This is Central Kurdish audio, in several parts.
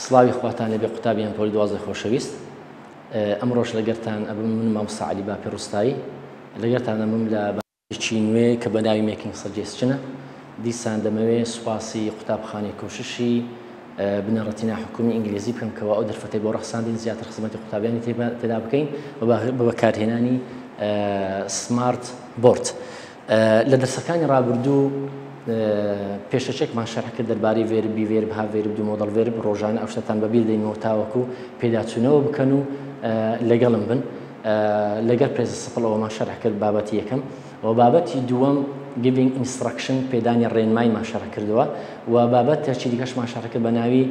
سڵاوی خواتان لەبێ قوتابیان پۆلی دوازدە خۆشەویست ئەمڕۆژ لەگەرتان ئەبم من مامۆستا عەلی باپی ڕوستایی لەگەرتان ئەبم لە بابەتێکی نوێ کە بە ناوی میکینگ سەجێستشنە دیسان دەمەوێت سوپاسی قوتابخانەی کۆششی بنەڕەتی ناحکومی ئینگلیزی بکەم کەوا ئەو دەرفەتەی بۆ ڕەخساندین زیاتر خزمەتی قوتابیانی تێدا بکەین بە بەکارهێنانی سمارت بۆرد لە دەرسەکانی ڕابردوو پێشەچێکمان شەرح کرد دەربارەی ڤێربی ڤێرب ها ڤێرب دوو مۆدەڵ ڤێرب ڕۆژانە ئەو شتەتان بەبیر دەینەوە تاوەکو پێداچوونەوە بکەن و لەگەڵم بن لەگەر پرێزە سەفڵەوەمان شەرح کرد بابەتی یەکەم و بابەتی دووەم giving instruction پێدانی ڕێنماییمان شەرح کردووە و بابەتێکی دیکەشمان شەرح کرد بە ناوی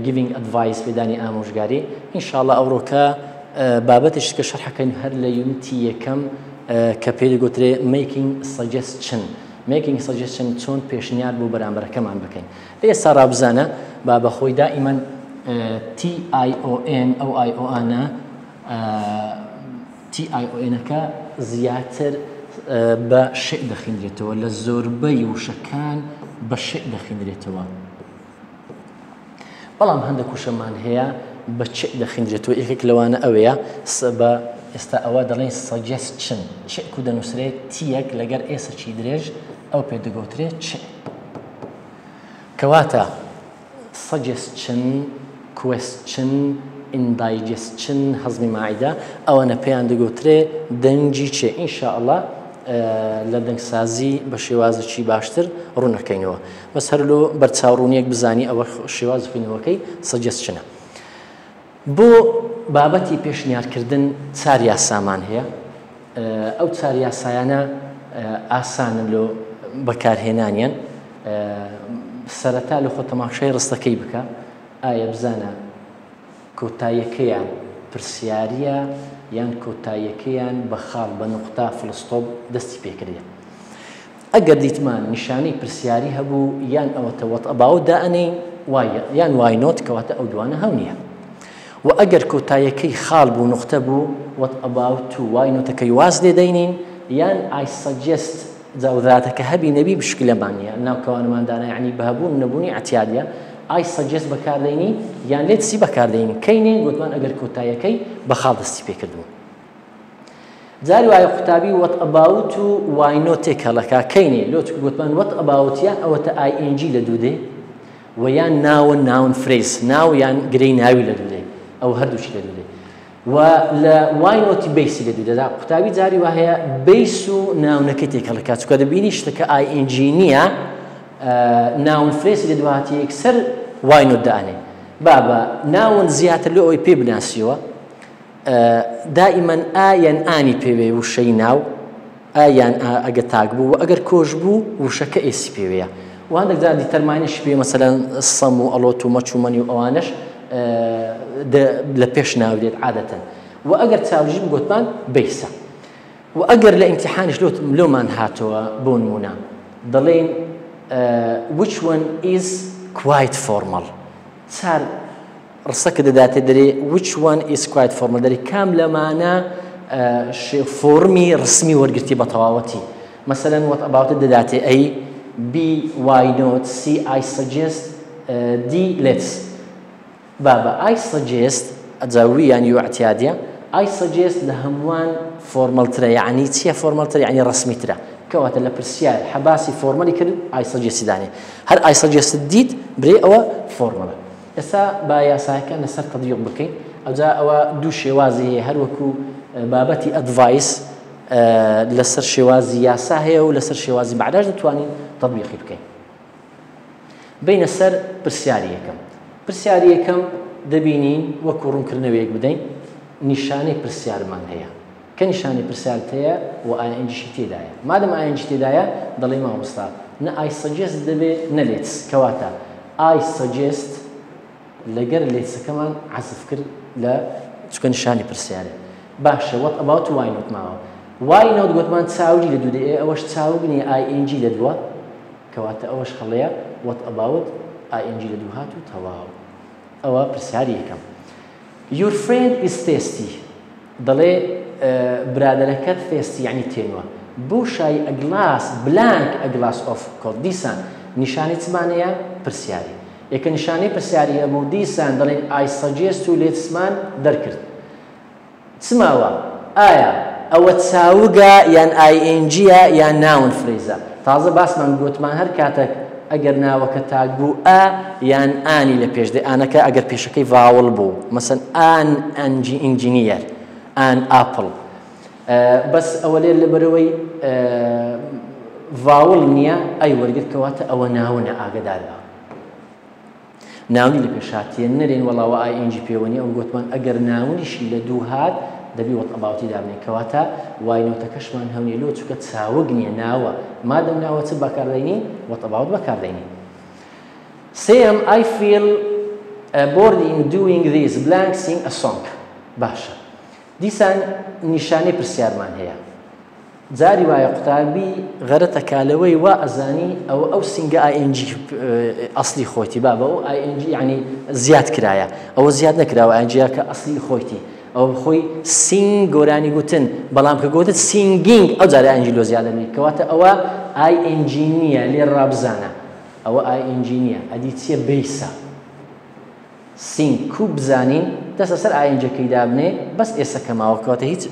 giving advice پێدانی ئامۆژگاری ئینشاءڵڵا ئەوڕۆکە بابەتێکی کە شەرحەکەین هەر لە یونیتی یەکەم کە پێی دەگوترێ making suggestion چۆن پێشنیار بۆ بەرامبەرەکەمان بکەین ئێستا ڕابزانە با بەخۆی دائیمەن TION ئەو IONە TIONەکە زیاتر بە شێ دەخیندرێتەوە لە زۆربەی وشەکان بە شێ دەخیندرێتەوە بەڵام هەندێک وشەمان هەیە بە چێ دەخیندرێتەوە یەکێک لەوانە ئەوەیە بە ئێستا ئەوە دەڵێن suggestion چێک و دەنووسرێت تیەک لەگەر ئێسەکی درێژ ئەو پێ دەگوترێت چێ کەواتە suggestion question indigestion هەزمی ماعیدە ئەوەنە پێیان دەگوترێ دەنگی چێ ئینشاءڵڵا لە دەنگسازی بە شێوازێکی باشتر ڕوونەکەینەوە بەس هەر لۆ بەرچاوڕوونیەک بزانی ئەوە شێواز خوێنەوەکەی suggestionە بۆ بابەتی پێشنیارکردن چار یاسامان هەیە ئەو چار یاسایانە ئاسانن لۆ بەکارهێنانیان سەرەتا لە خۆ تەماشای ڕستەکەی بکە ئایا بزانە کۆتاییەکەیان پرسیاریە یان کۆتاییەکەیان بە خاڵ بە نوقتا فڵستۆپ دەستی پێکردێت ئەگەر دیتمان نیشانەی پرسیاری هەبوو یان ئەوەتە وەت ئەباوت دائەنێین وایە یان وای نۆت کەواتە ئەو دوانە هەو نییە و ئەگەر کۆتاییەکەی خاڵ بوو نوقتە بوو وەت ئەباوت و وای نۆتەکەی واز لێدەینین یان ئای سەجێست جاوداتەکە هەبی نەبی بشکلەمان نیە ناوکەوانماندانە یعنی بەهبوون نەبوونی ئەتیادیە ئای سەجێست بەکاردەینی یان لێت چی بەکاردەینی کەینێ گوتمان ئەگەر کۆتاییەکەی بە خاڵ دەستی پێکردووە جاری وایە قوتابی وەت ئەباوت و وای نۆتێک هەڵەکە کەینێ لۆچکو گوتمان وەت ئەباوتیان ئەوەتە ئای ئینجی لە دوودێ و یان ناوە ناون فرێز ناو یان گرەی ناوی لە دوودێ ئەو هەردووچی لە دوودێ و لە وای نۆتی بیسی لە دوودەدا قوتابی جاری وا هەیە بیس و ناونەکەی تێک هەڵەکات چکە دەبینی شتەکە ئای ئینجی نییە ناون فرێسی لە دوهاتی یەکسەر وای نۆت دائەنێ بابە ناون زیاتر لە ئەوەی پێ بناسیەوە دائیمەن ئایان ئانی پێوێ وشەی ناو ئایان ئەگە تاک بوو و ئەگەر کۆش بوو وشەکە ئێسی پێوەیە و هەندێک جار دیتەرمانیش پێ مەسەلەن سەم و ئەڵۆت و مەچ و مەنی و ئەوانش لە پێش ناودێت عادەتەن و ئەگەر چاوژی بگوتمان بیسە و ئەگەر لە ئیمتیحانیش لۆمان هاتەوە بۆ نمونە دەڵێن which one is quite formal چار ڕسەکە دەداتێ دەرێ which one is quite formal دەرێ کام لەمانە فۆرمی ڕسمی وەرگرتی بە تەواوەتی مەسەلەن وەت ئەباوتە دەداتێ ئەی B why not C I suggest D let's بابا I suggest ئەجاوی یان یو اعتیادیە I suggest لە هەمووان فۆرمەڵترە یعنی چییە فۆرمەڵتر یعنی ڕسمیترە کەواتە لە پرسیار حەباسی فۆرمەلی کرد I suggest دانێ هەر I suggest دیت برێ ئەوە فۆرمەڵە ئێستا با یاساکە لەسەر تەطبیق بکەین ئەوجا ئەوە دوو شێوازی هەیە هەروەکو بابەتی ئەدڤایس لەسەر شێوازی یاسا هەیە و لەسەر شێوازی بەعداش دەتوانین تەطبیقی بکەین بینە سەر پرسیاری یەکەم پرسیاری یەکەم دەبینین وەکو ڕوونکردنەوەیەک بدەین نیشانەی پرسیارمان هەیە کە نیشانەی پرسیارت هەیە و ئایەنجیشی تێدایە مادەم ئایەنجی تێدایە دەڵێ مامۆستا نە ئای سەجێست دەبێ نە لێتس کەواتە ئای سەجێست لەگەر لێتسەکەمان حەزف کرد لە چکە نیشانی پرسیارە باشە وەت ئەباوت و وای نۆت ماوە وای نۆت گوتمان چاوری لە دوودێ ئەوەش چاوگنی ئای ئینجی لە دووە کەواتە ئەوەش خەڵەیە وەت ئەباوت ئای ئینجی لە دوو هات و تەواو ئەوە پرسیاری یەکەم your friend is thirsty دەڵێ برادەرەکەت thirsty یعنی تێنوە بۆ شای ئەگلاس بلانک ئەگلاس ئۆف کۆڵ دیسان نیشانی چمانەیە پرسیاری یەکە نیشانەی پرسیاری ئەبوو دیسان دەڵێن I suggest و لێتسمان دەرکرد چماوە ئایا ئەوە چاوگە یان INGە یان ناون فرێزە تازە باسمان گوتمان هەر کاتێک ئەگەر ناوەکە تاک بوو ئا یان ئانی لە پێش دێ ئانەکە ئەگەر پێشەکەی ڤاوڵ بوو مەسەن ئان ئەنجینیەر ئان ئاپڵ بەس ئەوە لێر لەبەرەوەی ڤاوڵ نییە ئەی وەرگرت کەواتە ئەوە ناونە ئاگدار بە ناونی لە پێشاتیە نەرێن وەڵاوە ING پێوەنی ئەو گوتمان ئەگەر ناونیشی لە دوو هات دەبی وەت ئەباوتی دابنێ کەواتە واینۆتەکەشمان هەونێ لۆ چووکە چاوەگ نییە ناوە مادەم ناوە چ بەکاردێنی وەت ئەباوت بەکاردێنی سێم I feel bored in doing this blank sing a song باشە دیسان نیشانەی پرسیارمان هەیە جاری وایە قوتابی غەرەتە کالەوەی وا ئەزانی ئەو سینگە ING ئەسلی خۆیتی با بە ئەو ING یعنی زیاد کرایە ئەوە زیاد نەکراوە ING کە ئەسلی خۆیتی ئەو بخۆی سینگ گۆرانی گوتن بەڵام کە گوتت سینگینگ ئەو جارە ING لۆ زیادە نیە کەواتە ئەوە ING نییە لێر ڕابزانە ئەوە ING نییە ئەدی چییە بیسە سینگ کوب بزانین دەستە سەر INGەکەی دابنێ بەس ئێستا کەماوە کەواتە هیچ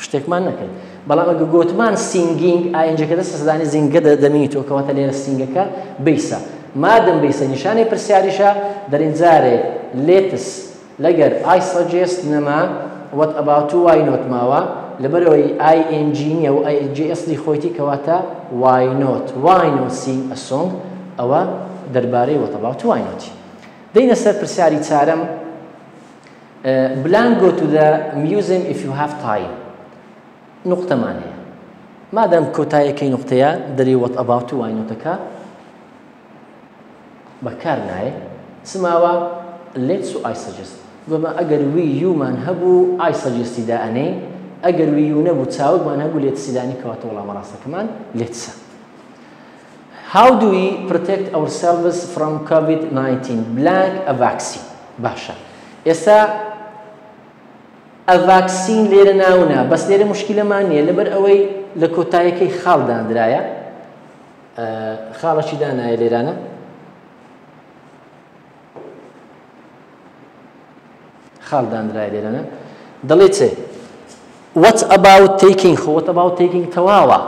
شتێکمان نەکرد بەڵام ئەگە گوتمان سینگینگ INGەکە دەستە سەدانی زینگە دەمێنیتەوە کەواتە لێرە سینگەکە بیسە مادەم بیسە نیشانەی پرسیاریشە دەرێن جارێ لێتس لەگەر I suggest نەما what about why not ماوە لەبەرەوەی ING نییە و ING ئەسلی خۆیتی کەواتە why not sing a song ئەوە دەربارەی what about why not دەینە سەر پرسیاری چارەم blank go to the museum if you have time نقطەمان هەیە مادەم کۆتایەکەی نقطەیە دەری what about why نۆتەکە بەکار نایە سماوە let's و I suggest گوما ئەگەر وی یومان هەبوو I suggesti دائەنێ ئەگەر وی یو نەبوو چاوکمان هەبوو لێتسیدانی کەواتە وەڵامە ڕاستەکەمان لێتسە How do we protect ourselves from COVID-19 blank a vaccine باشە ئێستا a vaccine لێرە ناونە بەس لێرە مشکلەمان نییە لەبەر ئەوەی لە کۆتایەکەی خاڵ دانرایە خاڵەکی دانایە لێرانە خاڵ دانرایە لێرانە دەڵێت چێ what about taking what about taking تەواوە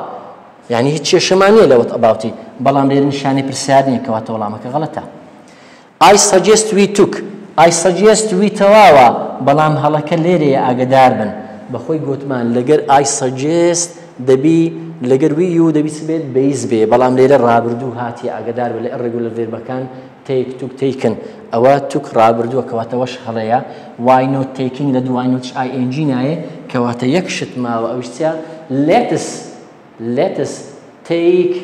یعنی هیچ کێشەمان نییە لە what aboutی بەڵام لێرە نیشانەی پرسیار نییە کەواتە وەڵامەکە غەڵەتە I suggest we took I suggest we تەواوە بەڵام هەڵەکە لێرەیە ئاگدار بن بەخۆی گوتمان لەگەر I suggest دەبی لەگەر وی یو دەبی بێت بەیز بێ بەڵام لێرە ڕابردوو هاتی ئاگدار بە لە ڕێگولەر ڤێربەکان take took taken ئەوە توک ڕابردووە کەواتەوەش هەڵەیە why not taking لە دوای نوتش ING نایە کەواتە یەک شت ماوە ئەویستە let's take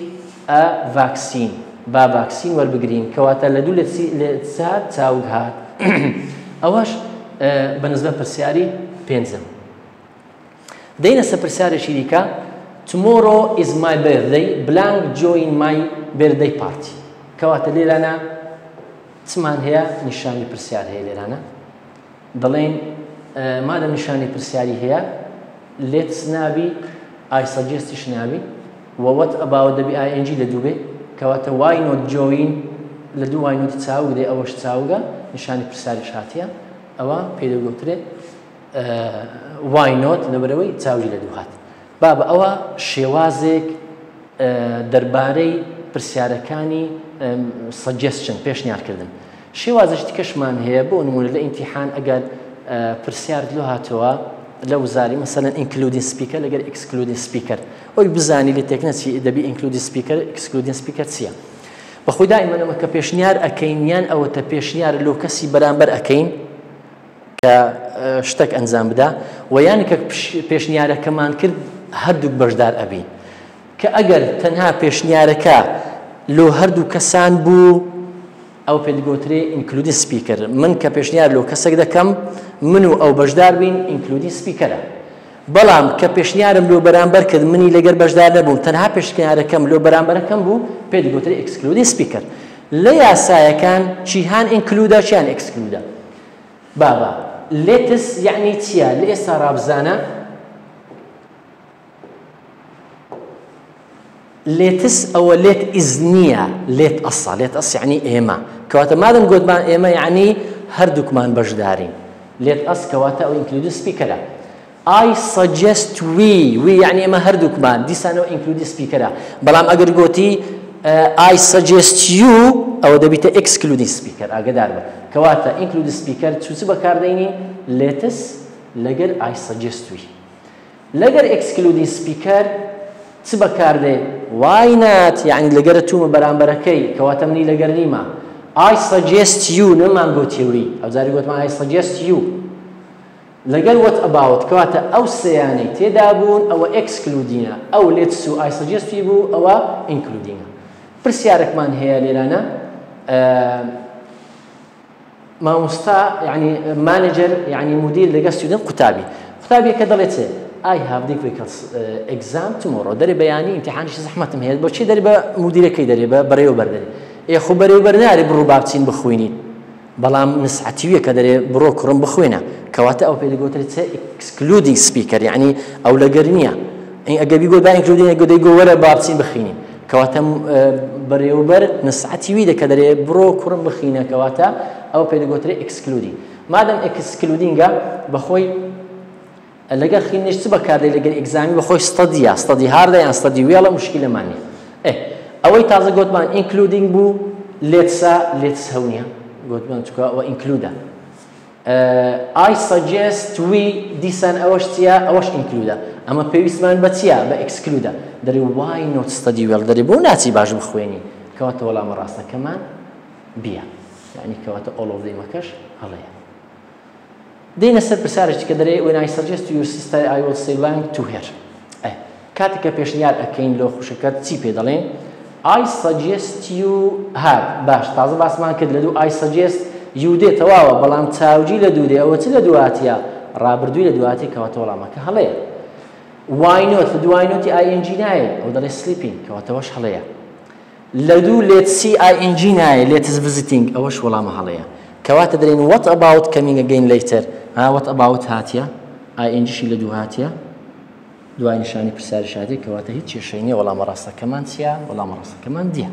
a vaccine با vaccine وەربگرین کەواتە لە دوو لە چاوک هات ئەوەش بەنسبە پرسیاری پێنجەم دەینە سەر پرسیارێکی دیکە tomorrow is my birthday blank join my birthday party کەواتە لێرانە چمان هەیە نیشانی پرسیار هەیە لێرانە دەڵێن مادەم نیشانی پرسیاری هەیە let's نابی I suggestش نابی what about دەبی ING لە دوو بێ کەواتە why not join لە دوو why not چاوک دێ ئەوەش چاوگە نیشانی پرسیاریش هاتیە ئەوە پێدەگوترێت why not لەبەرەوەی چاوی لە دوو هات بابە ئەوە شێوازێک دەربارەی پرسیارەکانی suggestion پێشنیارکردن شێوازش دیکەشمان هەیە بۆ نمونە لە ئیمتیحان ئەگەر پرسیار لۆ هاتەوە لە وزاری مەسەلەن including speaker لەگەر excluding speaker ئەوی بزانی لە تێکنە چی دەبی including speaker excluding speaker چییە بەخۆی دائیمەنەوە کە پێشنیار ئەکەین یان ئەوەتە پێشنیار لۆ کەسی بەرامبەر ئەکەین کە شتێک ئەنجام بدا و یان کە پێشنیارەکەمان کرد هەردووک بەشدار ئەبین کە ئەگەر تەنها پێشنیارەکە لۆ هەردوو کەسان بوو ئەو پێدگوترێ including speaker من کە پێشنیار لۆ کەسێک دەکەم من و ئەو بەشدار بین including speakerە بەڵام کە پێشنیارم لۆ بەرامبەر کرد منی لەگەر بەشدار نەبووم تەنها پێشنیارەکەم لۆ بەرامبەرەکەم بوو پێدگوترێ excluding speaker لە یاسایەکان چیهان includeە چیان excludeە بابا let's یعنی چییە لە ئێستا ڕابزانە لێتس ئەوە لێت ئیز نییە لێت ئەسا لێت ئەس یعنی ئێمە کەواتە مادەم گوتمان ئێمە یعنی هەردووکمان بەشدارین لێت ئەس کەواتە ئەو include speakerە I suggest we یعنی ئێمە هەردووکمان دیسانەوە include speakerە بەڵام ئەگەر گوتی I suggest you ئەوە دەبیتە excluding speaker ئاگادار بە کەواتە include speaker چ بەکاردێنین let's لەگەر I suggest we لەگەر excluding speaker چ بەکاردێ why not یعنی لەگەرە تومە بەرامبەرەکەی کەواتە منی لەگەر نیمە I suggest you نەمان گوتیوری ئەو جاری گوتمان I suggest you لەگەر what about کەواتە ئەو سەیانەی تێدا بوون ئەوە excludingە ئەو let's و I suggest you بوو ئەوە includingە پرسیارێکمان هەیە لێرانە مامۆستا یعنی مانجر یعنی مدیر لەگەر student قوتابیەکە دەڵێت I have difficult exam tomorrow دەرێ بەیانی ئیمتیحانیشی زەحمەتم هەیە بۆچی دەرێ بە مدیرەکەی دەرێ بە بەڕێوەبەر دەرێ خۆ بەرێوەبەر نارێ بڕوو با بچین بخوێنین بەڵام نسعەتیویە کە دەرێ بڕۆ کوڕم بخوێنە کەواتە ئەو پێ دەگوترێت excluding speaker یعنی ئەو لەگەر نییە ئەگە بیگوت با including ئەگە دەیگۆ وەرە با بچین بخوێنین کەواتە بەڕێوەبەر نسعەتیوی دەکە دەرێ بڕۆ کوڕم بخوێنە کەواتە ئەو پێ دەگوترێت excluding مادەم excludingە بەخۆی لەگەر خوێندنیش چ بەکاردێت لەگەر ئێگزامی بەخۆی ستەدی هاردە یان ستەدی وێڵە موشکیلەمان نییە ئەوەی تازە گوتمان including بوو let's هەونیە گوتمان چکە ئەوە includeە I suggest we دیسان ئەوەش چیە ئەوەش includeە ئەمە پێویستمان بە چیە بە excludeە دەرێ why not study well دەرێ بۆ ناچی باش بخوێنی کەواتە وەڵامە ڕاستەکەمان بیە یعنی کەواتە all of them-ەکەش هەڵەیە دێنە سەر پرسیارێکی کە دەرێ when I suggest to your sister I will say lang to her کاتێککە پێشنیار ئەکەین لۆ خوشەکەت چی پێ دەڵێن I suggest you هات باش تازە باسمان کرد لە دوو I suggest you دێ تەواوە بەڵام چاوجی لە دوو دێ ئەوە چ لە دواتیە ڕابردووی لە دواتی کەواتە وەڵامەکە هەڵەیە why not لە دوای نۆتی ing نایە ئەو دەڵێ sleeping کەواتەوەش هەڵەیە لە دوو let's see ing نایە let's visiting ئەوەش وەڵامە هەڵەیە کەواتە دەرێن what about coming again later what about هاتیە ing شی لە دوو هاتیە دوای نیشانی پرسیاری شادی کەواتە هیچ کێشەی نییە وەڵامە ڕاستەکەمان چییە وەڵامە ڕاستەکەمان دیە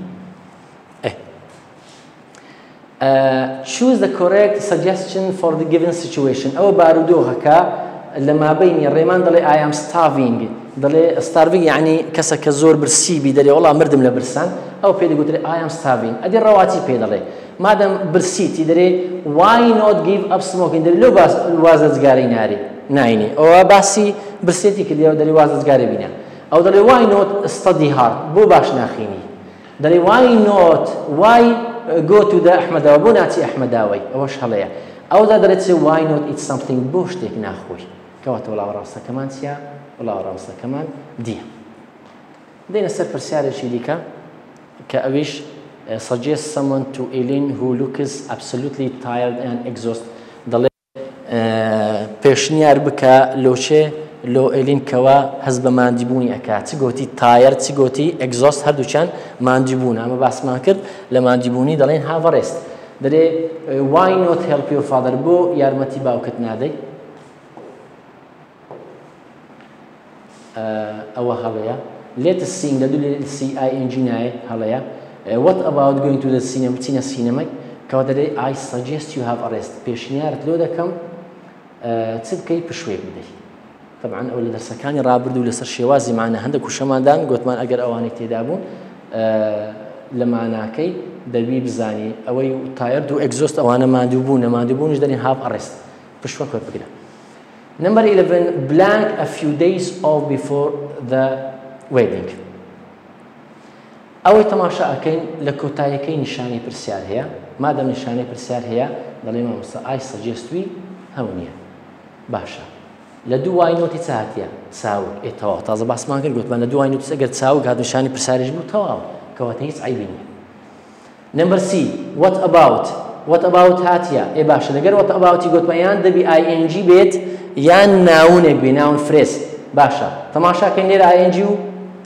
choose the correct suggestion for the given situation ئەوە بارودۆخەکە لە مابەینی ڕێمان دەڵێ I am starving دەڵێ starving یعنی کەسەکە زۆر برسیبی دەڵێ وەڵام مردم لە برسان ئەو پێ دەگوترێ I am starving ئەدی ڕەواتی پێ دەڵێ مادەم برسیتی دەرێ why not give up smoking دەرێ لەو وازەجگارەی ناینی ئەوە باسی برسێتی کردی دەرێ وازەجگارە بینە ئەو دەڵێ why not study hard بۆ باش ناخینی دەرێ why not why go to the ئەحمەداوە بۆ ناچی ئەحمەداوەی ئەوەش هەڵەیە ئەودا دەرێت why not eat something بۆ شتێک ناخۆی کەواتە وەڵاو ڕاستەکەمان چییە وەڵاو ڕاستەکەمان دیە دێنە سەر پرسیارێکی دیکە کە ئەویش suggest someone to Eileen who looks absolutely tired and exhausted دەڵێ پێشنیار بکە لۆچێ لۆ ئێلین کەوا هەز بە ماندیبوونی ئەکا چ گوتی تایر چ گوتی ئەگزۆست هەردووچیان ماندیبوون ئەمە باسمان کرد لە ماندیبوونی دەڵێن have a rest دەرێ why not help your father بۆ یارمەتی باوکت نادەی ئەوە هەڵەیە let's sing لە دوو let's see ing نایە هەڵەیە what about going to the cinema بچینە سینەمەی کەوا دەرێ I suggest you have a rest پێشنیارت لۆ دەکەم چ بکەی پشوێ بدەی طبعا ئەو لە دەرسەکانی ڕابردوو لەسەر شێوازی معنە هەندێک وشەماندان گوتمان ئەگەر ئەوانەی تێدا بوون لە معناکەی دەبی بزانی ئەوەی تایرد و ئەگزۆست ئەوانە ماندووبوون نەماندووبوونش دەرێن have a rest پشوە کۆ بگرە number 11 blank a few days off before the wedding ئەوەی تەماشا ئەکەین لە کۆتاییەکەی نیشانی پرسیار هەیە مادەم نیشانەی پرسیار هەیە دەڵێ مامۆستا I suggest we هەونیە باشە لە دوو وای نۆتی چاتیە چاوک ئێتەوە تازە باسمان کرد گوتمان لە دوو وای نۆتی ئەگەر چاوک هات نیشانی پرسیارش بوو تەواو کەواتە هیچ عیبی نییە نمبر سی what about هاتیە ئێ باشە لەگەر what abouتی گوتمان یان دەبی ing بێت یان ناونێک بێ ناون فرێز باشە تەماشاکەین لێرە ing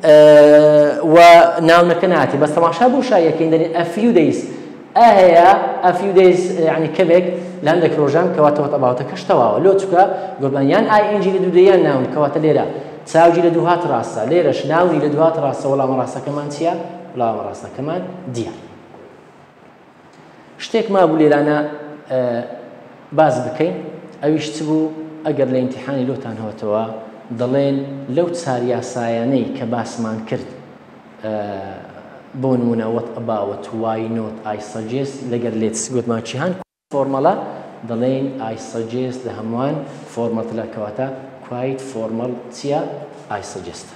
و ناونەکە ناتی بەس تەماشا بۆ شایەکەین دەرێن a few days هەیە a few days یعنی کەمێک لە هەندێک ڕۆژان کەواتە what aboutەکەش تەواوە لۆ چووکە گوتمان یان ing لە دوو دەیان ناون کەواتە لێرە چاوجی لە دوو هات ڕاستە لێرەش ناونی لە دوو هات ڕاستە وەڵامە ڕاستەکەمان چییە وەڵامە ڕاستەکەمان دیە شتێک مابوو لێرانە باز بکەین ئەویش چ بوو ئەگەر لە ئیمتیحانی لۆتان هەوتەوە دەڵێن لەو چار یاسایانەی کە باسمان کرد بۆ نمونە what about why not I suggest لەگەر لێت گوتمان چی هەن فۆرمەڵە دەڵێن I suggest لە هەمووان فۆرمەتە کەواتە quite formal چییە I suggest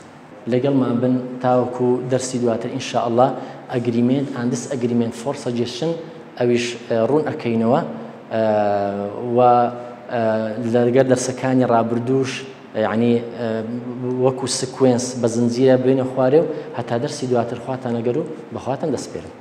لەگەڵمان بن تاوەکو دەرسی دواتر ئینشاء الله agreement and disagreement for suggestion ئەویش ڕوون ئەکەینەوە و لەگەر دەرسەکانی ڕابردووش یعنی وەکو سکوێنس بە زنجیرە بینە خوارێ و هەتا دەرسی دواتر خواتانەگەر و بەخواتان دەسپێرن